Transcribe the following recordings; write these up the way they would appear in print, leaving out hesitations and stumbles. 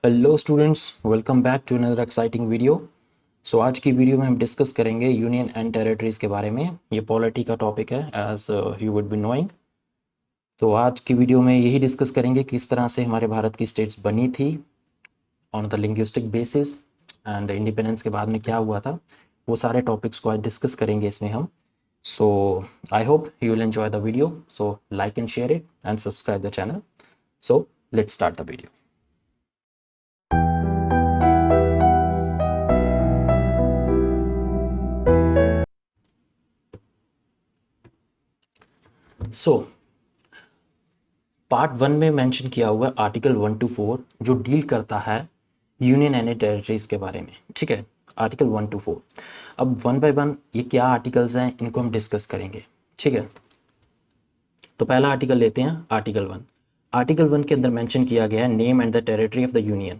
Hello students, welcome back to another exciting video. आज की video में हम डिस्कस करेंगे यूनियन एंड टेरिटरीज़ के बारे में। ये पॉलिटी का टॉपिक है as you would be knowing. तो आज की वीडियो में यही डिस्कस करेंगे किस तरह से हमारे भारत की स्टेट्स बनी थी on the linguistic basis and independence के बाद में क्या हुआ था। वो सारे टॉपिक्स को आज डिस्कस करेंगे इसमें हम। So I hope you will enjoy the video. So like and share it and subscribe the channel. So let's start the video. So part 1 में मेंशन किया हुआ है आर्टिकल 1 to 4 जो डील करता है यूनियन एंड टेरिटरीज के बारे में। ठीक है, आर्टिकल 1 to 4। अब वन बाय वन ये क्या आर्टिकल्स हैं इनको हम डिस्कस करेंगे। ठीक है, तो पहला आर्टिकल लेते हैं, आर्टिकल 1। आर्टिकल 1 के अंदर मेंशन किया गया है name and the territory of the union.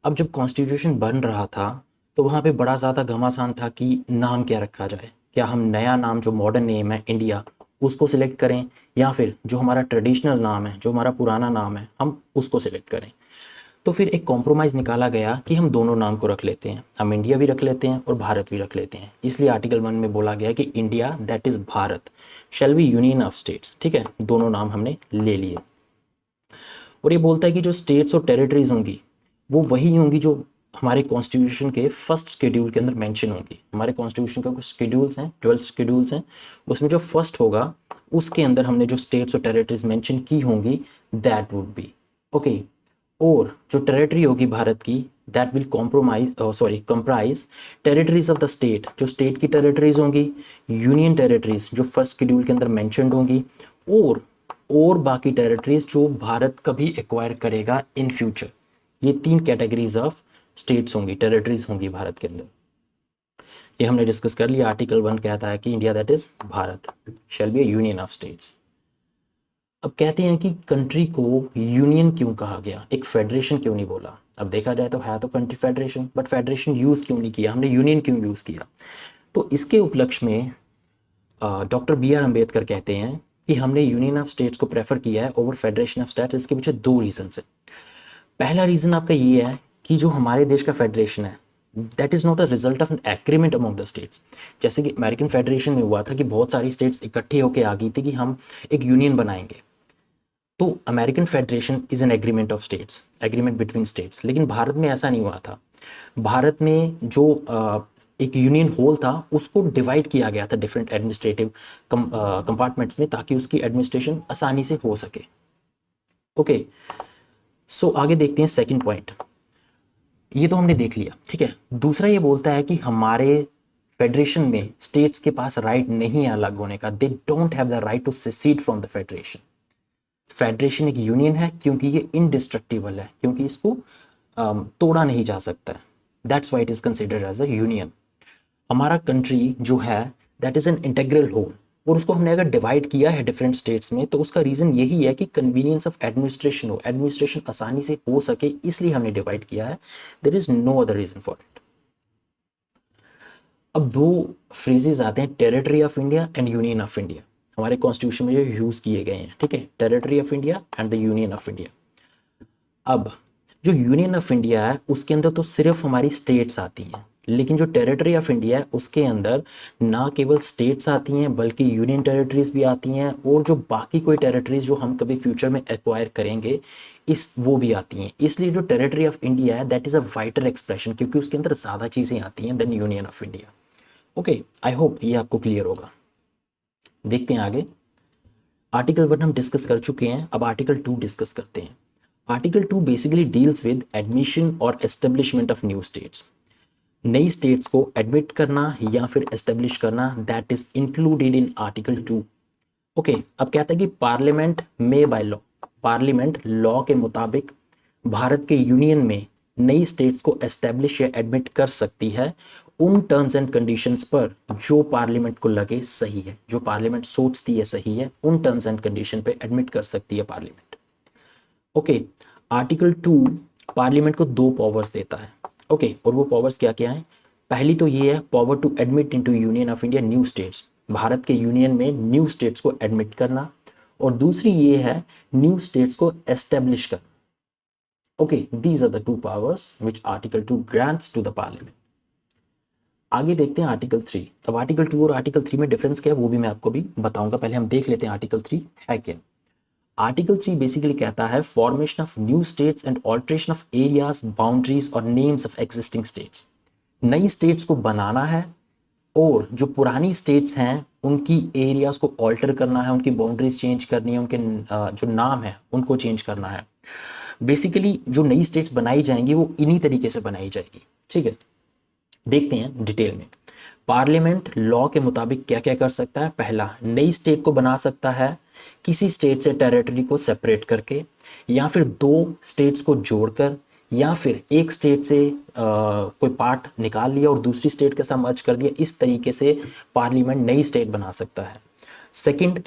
अब जब कॉन्स्टिट्यूशन बन रहा था तो वहाँ पे बड़ा ज़्यादा घमासान था कि नाम क्या रखा जाए। क्या हम नया नाम जो मॉडर्न नेम है इंडिया उसको सिलेक्ट करें, या फिर जो हमारा ट्रेडिशनल नाम है, जो हमारा पुराना नाम है, हम उसको सिलेक्ट करें। तो फिर एक कॉम्प्रोमाइज़ निकाला गया कि हम दोनों नाम को रख लेते हैं, हम इंडिया भी रख लेते हैं और भारत भी रख लेते हैं। इसलिए आर्टिकल 1 में बोला गया कि India that is Bharat shall be union of states. ठीक है, दोनों नाम हमने ले लिए। और ये बोलता है कि जो स्टेट्स और टेरिटरीज होंगी वो वही होंगी जो हमारे कॉन्स्टिट्यूशन के फर्स्ट शेड्यूल के अंदर मेंशन होंगी। हमारे कॉन्स्टिट्यूशन का कुछ शेड्यूल्स हैं, 12 शेड्यूल्स हैं, उसमें जो फर्स्ट होगा उसके अंदर हमने जो स्टेट्स और टेरिटरीज मेंशन की होंगी दैट वुड बी ओके। और जो टेरिटरी होगी भारत की that will comprise territories of the state, जो स्टेट की टेरिटरीज होंगी, यूनियन टेरिटरीज जो फर्स्ट शेड्यूल के अंदर मेंशनड होंगी, और बाकी टेरिटरीज जो भारत कभी एक्वायर करेगा इन फ्यूचर। ये 3 कैटेगरीज ऑफ स्टेट्स होंगी, टेरिटरीज होंगी भारत के अंदर। ये हमने डिस्कस कर लिया। आर्टिकल 1 कहता है कि India that is Bharat shall be a union of states. अब कहते हैं कि कंट्री को यूनियन क्यों कहा गया, एक फेडरेशन क्यों नहीं बोला। अब देखा जाए तो है तो country federation, but federation use क्यों नहीं किया, हमने यूनियन क्यों यूज़ किया। तो इसके उपलक्ष्य में डॉक्टर B.R. अम्बेडकर कहते हैं कि हमने यूनियन ऑफ स्टेट्स को प्रेफर किया है ओवर फेडरेशन ऑफ स्टेट्स। इसके पीछे 2 रीजन है। पहला रीज़न आपका ये है कि जो हमारे देश का फेडरेशन है that is not the result of an agreement among the states. जैसे कि अमेरिकन फेडरेशन में हुआ था कि बहुत सारी स्टेट्स इकट्ठी होकर आ गई थी कि हम एक यूनियन बनाएंगे। तो American federation is an agreement of states, agreement between states. लेकिन भारत में ऐसा नहीं हुआ था। भारत में जो एक यूनियन होल था उसको डिवाइड किया गया था डिफरेंट एडमिनिस्ट्रेटिव कंपार्टमेंट्स में, ताकि उसकी एडमिनिस्ट्रेशन आसानी से हो सके। ओके, सो आगे देखते हैं सेकंड पॉइंट। ये तो हमने देख लिया, ठीक है। दूसरा ये बोलता है कि हमारे फेडरेशन में स्टेट्स के पास राइट नहीं है अलग होने का। They don't have the right to secede from the federation. Federation एक यूनियन है क्योंकि ये इनडिस्ट्रक्टिबल है, क्योंकि इसको तोड़ा नहीं जा सकता है। That's why it is considered as a union. हमारा कंट्री जो है that is an integral whole, और उसको हमने अगर डिवाइड किया है डिफरेंट स्टेट्स में तो उसका रीज़न यही है कि कन्वीनियंस ऑफ एडमिनिस्ट्रेशन हो, एडमिनिस्ट्रेशन आसानी से हो सके, इसलिए हमने डिवाइड किया है। There is no other reason for it. अब 2 फ्रेजेज आते हैं, territory of India and union of India. हमारे कॉन्स्टिट्यूशन में जो यूज़ किए गए हैं, ठीक है, territory of India and the union of India. अब जो यूनियन ऑफ इंडिया है उसके अंदर तो सिर्फ हमारी स्टेट्स आती हैं, लेकिन जो टेरिटरी ऑफ इंडिया है उसके अंदर ना केवल स्टेट्स आती हैं बल्कि यूनियन टेरिटरीज भी आती हैं, और जो बाकी कोई टेरिटरीज जो हम कभी फ्यूचर में एक्वायर करेंगे इस वो भी आती हैं। इसलिए जो टेरिटरी ऑफ इंडिया है that is a wider expression, क्योंकि उसके अंदर ज़्यादा चीज़ें आती हैं then union of India. Okay, I hope ये आपको क्लियर होगा। देखते हैं आगे। आर्टिकल 1 हम डिस्कस कर चुके हैं, अब आर्टिकल 2 डिस्कस करते हैं। Article 2 basically deals with admission और एस्टेब्लिशमेंट ऑफ न्यू स्टेट्स। नई स्टेट्स को एडमिट करना या फिर एस्टेब्लिश करना that is included in article 2। Okay, अब कहता है कि पार्लियामेंट में बाय लॉ, पार्लियामेंट लॉ के मुताबिक भारत के यूनियन में नई स्टेट्स को एस्टेब्लिश या एडमिट कर सकती है उन टर्म्स एंड कंडीशंस पर जो पार्लियामेंट को लगे सही है, जो पार्लियामेंट सोचती है सही है, उन टर्म्स एंड कंडीशन पे एडमिट कर सकती है पार्लियामेंट। ओके, आर्टिकल 2 पार्लियामेंट को 2 पावर्स देता है। ओके, और वो पावर्स क्या क्या हैं। पहली तो ये है power to admit into union of India new states, भारत के यूनियन में न्यू स्टेट्स को एडमिट करना। और दूसरी ये है न्यू स्टेट्स को एस्टेब्लिश करना। Okay, these are the two powers which article 2 grants to the parliament. आगे देखते हैं आर्टिकल 3। अब आर्टिकल 2 और आर्टिकल 3 में डिफरेंस क्या है वो भी मैं आपको भी बताऊंगा, पहले हम देख लेते हैं आर्टिकल 3 है क्या। आर्टिकल 3 बेसिकली कहता है formation of new states and alteration of areas, boundaries और नेम्स ऑफ एग्जिस्टिंग स्टेट्स। नई स्टेट्स को बनाना है और जो पुरानी स्टेट्स हैं उनकी एरियाज को ऑल्टर करना है, उनकी बाउंड्रीज चेंज करनी है, उनके जो नाम है उनको चेंज करना है। बेसिकली जो नई स्टेट्स बनाई जाएंगी वो इन्हीं तरीके से बनाई जाएगी, ठीक है। देखते हैं डिटेल में। पार्लियामेंट लॉ के मुताबिक क्या क्या कर सकता है। पहला, नई स्टेट को बना सकता है किसी स्टेट से टेरिटरी को सेपरेट करके, या फिर दो स्टेट्स को जोड़कर, या फिर एक स्टेट से कोई पार्ट निकाल लिया और दूसरी स्टेट के साथ मर्ज कर दिया। इस तरीके से पार्लियामेंट नई स्टेट बना सकता है। सेकंड,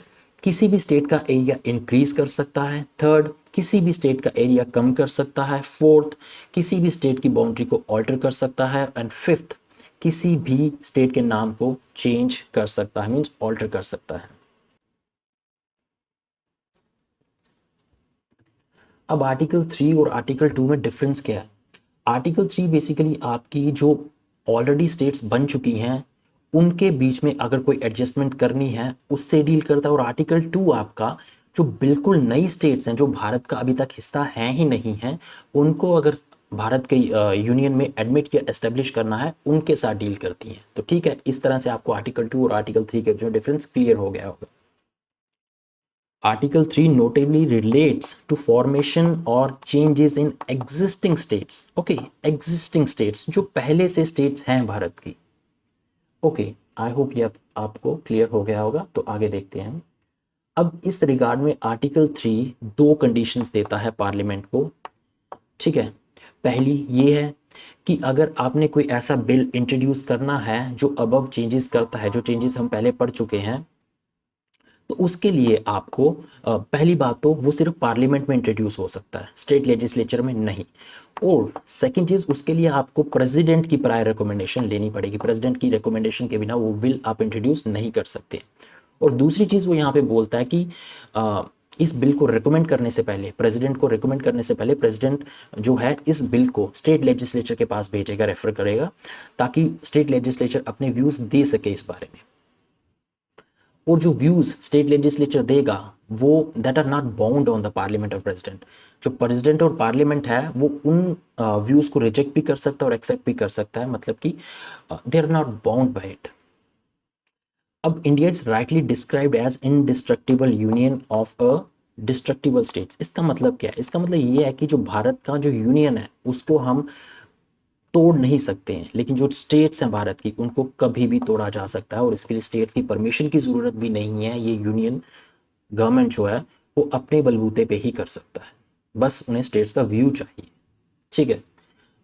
किसी भी स्टेट का एरिया इंक्रीज कर सकता है। थर्ड, किसी भी स्टेट का एरिया कम कर सकता है। फोर्थ, किसी भी स्टेट की बाउंड्री को ऑल्टर कर सकता है। एंड फिफ्थ, किसी भी स्टेट के नाम को चेंज कर सकता है, मीन्स ऑल्टर कर सकता है। अब आर्टिकल 3 और आर्टिकल 2 में डिफरेंस क्या है। आर्टिकल 3 बेसिकली आपकी जो ऑलरेडी स्टेट्स बन चुकी हैं उनके बीच में अगर कोई एडजस्टमेंट करनी है उससे डील करता है, और आर्टिकल 2 आपका जो बिल्कुल नई स्टेट्स हैं जो भारत का अभी तक हिस्सा हैं ही नहीं हैं, उनको अगर भारत के यूनियन में एडमिट या एस्टेब्लिश करना है उनके साथ डील करती हैं। तो ठीक है, इस तरह से आपको आर्टिकल 2 और आर्टिकल 3 के जो डिफरेंस क्लियर हो गया होगा। Article 3 notably relates to formation or changes in existing states। Okay, existing states जो पहले से स्टेट्स हैं भारत की। ओके, आई होप ये आपको क्लियर हो गया होगा। तो आगे देखते हैं। अब इस रिगार्ड में आर्टिकल 3 दो कंडीशंस देता है पार्लियामेंट को, ठीक है। पहली ये है कि अगर आपने कोई ऐसा बिल इंट्रोड्यूस करना है जो अबव चेंजेस करता है, जो चेंजेस हम पहले पढ़ चुके हैं, तो उसके लिए आपको पहली बात तो वो सिर्फ पार्लियामेंट में इंट्रोड्यूस हो सकता है, स्टेट लेजिस्लेचर में नहीं। और सेकंड चीज़, उसके लिए आपको प्रेसिडेंट की प्रायर रिकमेंडेशन लेनी पड़ेगी। प्रेसिडेंट की रिकमेंडेशन के बिना वो बिल आप इंट्रोड्यूस नहीं कर सकते। और दूसरी चीज़ वो यहाँ पे बोलता है कि इस बिल को रिकमेंड करने से पहले, प्रेसिडेंट को रिकमेंड करने से पहले प्रेसिडेंट जो है इस बिल को स्टेट लेजिस्लेचर के पास भेजेगा, रेफर करेगा, ताकि स्टेट लेजिस्लेचर अपने व्यूज़ दे सके इस बारे में। और जो व्यूज स्टेट लेजिस्लेचर देगा वो that are not bound on the parliament और प्रेसिडेंट। जो प्रेसिडेंट और पार्लियामेंट है वो उन व्यूज को रिजेक्ट भी कर सकता है और एक्सेप्ट भी कर सकता है, मतलब कि they are not bound by it. अब India is rightly described as indestructible union of a destructible states. इसका मतलब क्या है? इसका मतलब ये है कि जो भारत का जो यूनियन है उसको हम तोड़ नहीं सकते हैं, लेकिन जो स्टेट्स हैं भारत की उनको कभी भी तोड़ा जा सकता है, और इसके लिए स्टेट्स की परमिशन की ज़रूरत भी नहीं है। ये यूनियन गवर्नमेंट जो है वो अपने बलबूते पे ही कर सकता है, बस उन्हें स्टेट्स का व्यू चाहिए, ठीक है।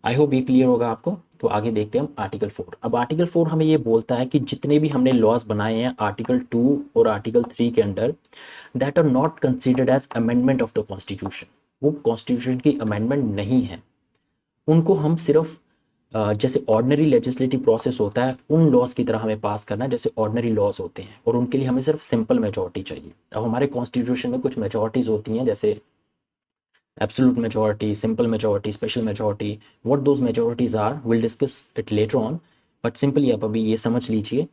आई होप ये क्लियर होगा आपको। तो आगे देखते हैं हम आर्टिकल 4। अब आर्टिकल 4 हमें ये बोलता है कि जितने भी हमने लॉज बनाए हैं आर्टिकल 2 और आर्टिकल 3 के under, that are not considered as amendment of the constitution, वो कॉन्स्टिट्यूशन की अमेंडमेंट नहीं है। उनको हम सिर्फ जैसे ऑर्डिनरी लेजिस्लेटिव प्रोसेस होता है उन लॉज की तरह हमें पास करना है जैसे ऑर्डिनरी लॉज होते हैं, और उनके लिए हमें सिर्फ सिंपल मेजॉरिटी चाहिए। अब हमारे कॉन्स्टिट्यूशन में कुछ मेजॉरिटीज़ होती हैं जैसे absolute majority, simple majority, special majority. What those majorities are will discuss it later on, but simply आप अभी ये समझ लीजिए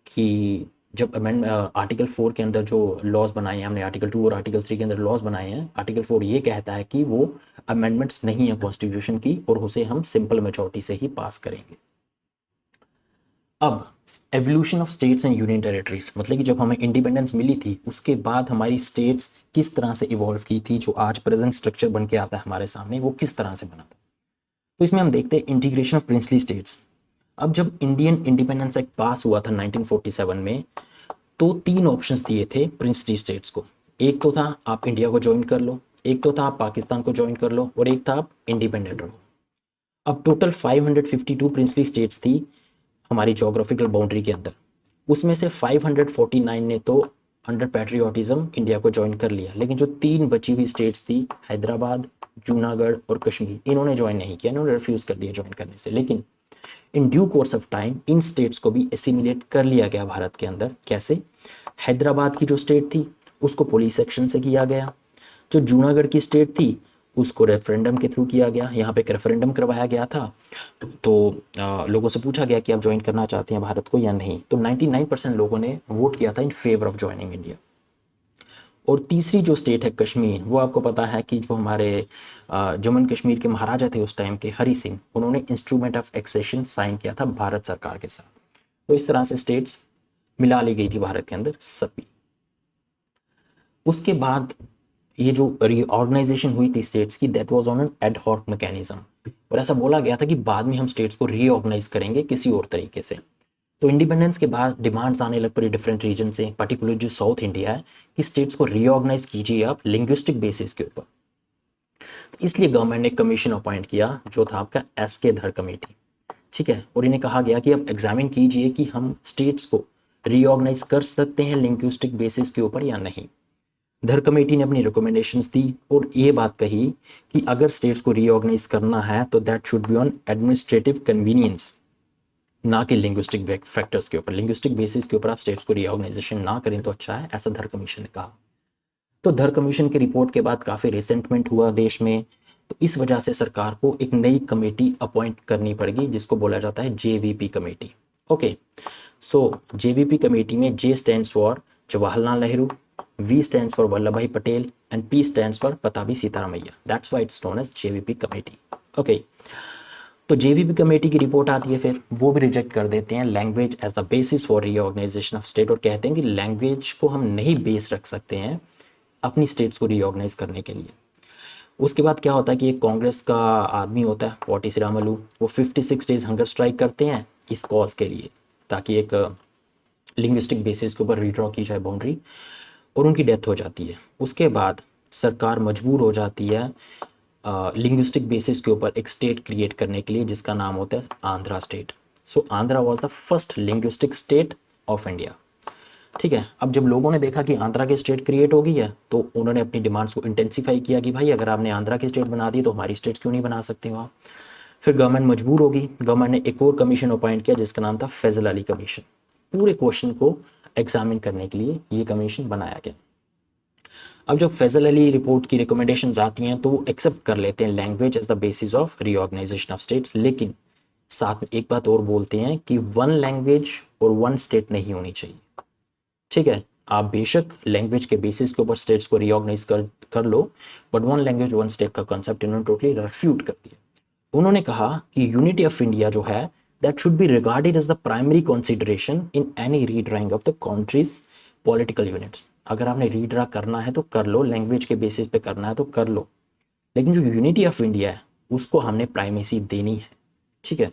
कि जब अमेंड आर्टिकल 4 के अंदर जो लॉज बनाए हैं हमने, आर्टिकल 2 और आर्टिकल 3 के अंदर लॉज बनाए हैं, आर्टिकल 4 ये कहता है कि वो अमेंडमेंट्स नहीं है कॉन्स्टिट्यूशन की, और उसे हम सिंपल मेजॉरिटी से ही पास करेंगे। अब evolution of states and union territories, मतलब कि जब हमें इंडिपेंडेंस मिली थी उसके बाद हमारी स्टेट्स किस तरह से इवॉल्व की थी, जो आज प्रेजेंट स्ट्रक्चर बन के आता है हमारे सामने वो किस तरह से बना था। तो इसमें हम देखते हैं इंटीग्रेशन ऑफ प्रिंसली स्टेट्स। अब जब इंडियन इंडिपेंडेंस एक्ट पास हुआ था 1947 में, तो 3 ऑप्शंस दिए थे प्रिंसली स्टेट्स को। एक तो था आप इंडिया को ज्वाइन कर लो, एक तो था आप पाकिस्तान को ज्वाइन कर लो, और एक था आप इंडिपेंडेंट रहो। अब टोटल 552 प्रिंसली स्टेट्स थी हमारी जोग्राफिकल बाउंड्री के अंदर, उसमें से 549 ने तो अंडर पैट्रियोटिज्म इंडिया को ज्वाइन कर लिया, लेकिन जो 3 बची हुई स्टेट्स थी हैदराबाद, जूनागढ़ और कश्मीर, इन्होंने ज्वाइन नहीं किया, इन्होंने रिफ्यूज़ कर दिया ज्वाइन करने से। लेकिन in due course of time in states को भी एसिमिलेट कर लिया गया भारत के अंदर। कैसे? हैदराबाद की जो स्टेट थी उसको पुलिस सेक्शन से किया गया, जो जूनागढ़ की स्टेट थी उसको रेफरेंडम के थ्रू किया गया। यहाँ पे एक रेफरेंडम करवाया गया था, तो लोगों से पूछा गया कि आप ज्वाइन करना चाहते हैं भारत को या नहीं, तो 99% लोगों ने वोट किया था in favour of joining India. और तीसरी जो स्टेट है कश्मीर, वो आपको पता है कि जो हमारे जम्मू एंड कश्मीर के महाराजा थे उस टाइम के, हरि सिंह, उन्होंने इंस्ट्रूमेंट ऑफ एक्सेशन साइन किया था भारत सरकार के साथ। तो इस तरह से स्टेट्स मिला ली गई थी भारत के अंदर सभी। उसके बाद ये जो रीऑर्गेनाइजेशन हुई थी स्टेट्स की, that was on an ad hoc mechanism, और ऐसा बोला गया था कि बाद में हम स्टेट्स को रीऑर्गेनाइज करेंगे किसी और तरीके से। तो इंडिपेंडेंस के बाद डिमांड्स आने लग पड़ी डिफरेंट रीजन से, पर्टिकुलर जो साउथ इंडिया है, कि स्टेट्स को रीऑर्गेनाइज कीजिए आप लिंग्विस्टिक बेसिस के ऊपर। तो इसलिए गवर्नमेंट ने कमीशन अपॉइंट किया जो था आपका एसके धर कमेटी, ठीक है। और इन्हें कहा गया कि आप एग्जामिन कीजिए कि हम स्टेट्स को रीऑर्गेनाइज कर सकते हैं लिंग्विस्टिक बेसिस के ऊपर या नहीं। धर कमेटी ने अपनी रिकमेंडेशंस दी और ये बात कही कि अगर स्टेट्स को रीऑर्गेनाइज करना है तो that should be on administrative convenience, ना कि लिंग्विस्टिक फैक्टर्स के ऊपर। लिंग्विस्टिक बेसिस के ऊपर आप स्टेट्स को रीऑर्गेनाइजेशन ना करें तो अच्छा है, ऐसा धर कमीशन ने कहा। तो धर कमीशन की रिपोर्ट के बाद काफ़ी रिसेंटमेंट हुआ देश में, तो इस वजह से सरकार को एक नई कमेटी अपॉइंट करनी पड़ेगी जिसको बोला जाता है JVP committee. Okay, so JVP committee में J stands for Jawaharlal Nehru, V stands for Vallabhbhai Patel and P stands for Pattabhi Sitaramayya. That's why it's known as JVP committee. Okay, तो जेवीपी कमेटी की रिपोर्ट आती है, फिर वो भी रिजेक्ट कर देते हैं language as the basis for reorganisation of state, और कहते हैं कि लैंग्वेज को हम नहीं बेस रख सकते हैं अपनी स्टेट्स को रीऑर्गेनाइज करने के लिए। उसके बाद क्या होता है कि एक कांग्रेस का आदमी होता है पोटी श्रीरामुलु, वो 56 डेज हंगर स्ट्राइक करते हैं इस कॉज के लिए, ताकि एक लिंग्विस्टिक बेसिस के ऊपर रीड्रॉ की जाए बाउंड्री, और उनकी डेथ हो जाती है। उसके बाद सरकार मजबूर हो जाती है लिंग्विस्टिक बेसिस के ऊपर एक स्टेट क्रिएट करने के लिए जिसका नाम होता है Andhra state. So Andhra was the first linguistic state of India, ठीक है। अब जब लोगों ने देखा कि आंध्रा की स्टेट क्रिएट हो गई है, तो उन्होंने अपनी डिमांड्स को इंटेंसीफाई किया कि भाई अगर आपने आंध्रा की स्टेट बना दी तो हमारी स्टेट्स क्यों नहीं बना सकते हो आप। फिर गवर्नमेंट मजबूर होगी, गवर्नमेंट ने एक और कमीशन अपॉइंट किया जिसका नाम था फैजल अली कमीशन। पूरे क्वेश्चन को एग्जामिन करने के लिए ये कमीशन बनाया गया। अब जब फैजल अली रिपोर्ट की रिकमेंडेशंस आती हैं तो वो एक्सेप्ट कर लेते हैं language as the basis of reorganisation of states, लेकिन साथ में एक बात और बोलते हैं कि वन लैंग्वेज और वन स्टेट नहीं होनी चाहिए, ठीक है। आप बेशक लैंग्वेज के बेसिस के ऊपर स्टेट्स को रीऑर्गेनाइज कर लो, but one language one state का कॉन्सेप्ट इन्होंने टोटली रिफ्यूट कर दिया। उन्होंने कहा कि यूनिटी ऑफ इंडिया जो है that should be regarded as the primary consideration in any redrawing of the country's political units. अगर आपने रीड्रा करना है तो कर लो, लैंग्वेज के बेसिस पे करना है तो कर लो, लेकिन जो यूनिटी ऑफ इंडिया है उसको हमने प्राइमेसी देनी है, ठीक है।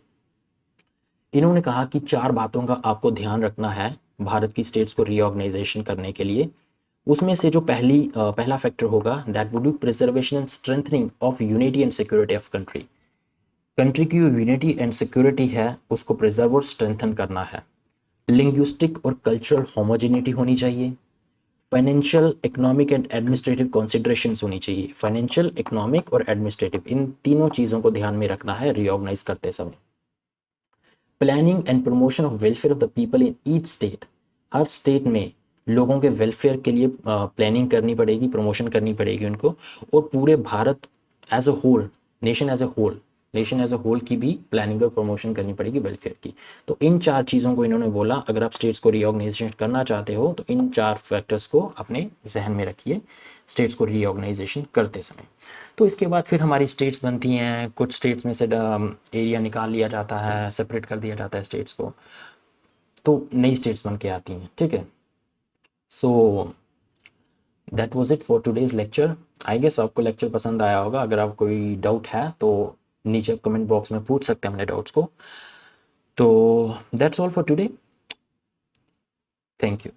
इन्होंने कहा कि 4 बातों का आपको ध्यान रखना है भारत की स्टेट्स को रीऑर्गेनाइजेशन करने के लिए। उसमें से जो पहला फैक्टर होगा that would be preservation and strengthening of unity and security of country. Country की जो यूनिटी एंड सिक्योरिटी है उसको प्रिजर्व और स्ट्रेंथन करना है। लिंग्विस्टिक और कल्चरल होमोजेनिटी होनी चाहिए। Financial, economic and administrative considerations होनी चाहिए। फाइनेंशियल, इकोनॉमिक और एडमिनिस्ट्रेटिव, इन तीनों चीज़ों को ध्यान में रखना है रीऑर्गेनाइज करते समय। Planning and promotion of welfare of the people in each state, her state में लोगों के वेलफेयर के लिए प्लानिंग करनी पड़ेगी, प्रमोशन करनी पड़ेगी उनको, और पूरे भारत as a whole, nation as a whole की भी प्लानिंग और प्रमोशन करनी पड़ेगी वेलफेयर की। तो इन 4 चीज़ों को इन्होंने बोला, अगर आप स्टेट्स को रीऑर्गेनाइजेशन करना चाहते हो तो इन 4 फैक्टर्स को अपने जहन में रखिए स्टेट्स को रीऑर्गेनाइजेशन करते समय। तो इसके बाद फिर हमारी स्टेट्स बनती हैं, कुछ स्टेट्स में से एरिया निकाल लिया जाता है, सेपरेट कर दिया जाता है स्टेट्स को, तो नई स्टेट्स बन के आती हैं, ठीक है। So that was it for today's lecture. I guess आपको लेक्चर पसंद आया होगा। अगर आप कोई डाउट है तो नीचे कमेंट बॉक्स में पूछ सकते हैं अपने डाउट्स को। तो that's all for today, thank you.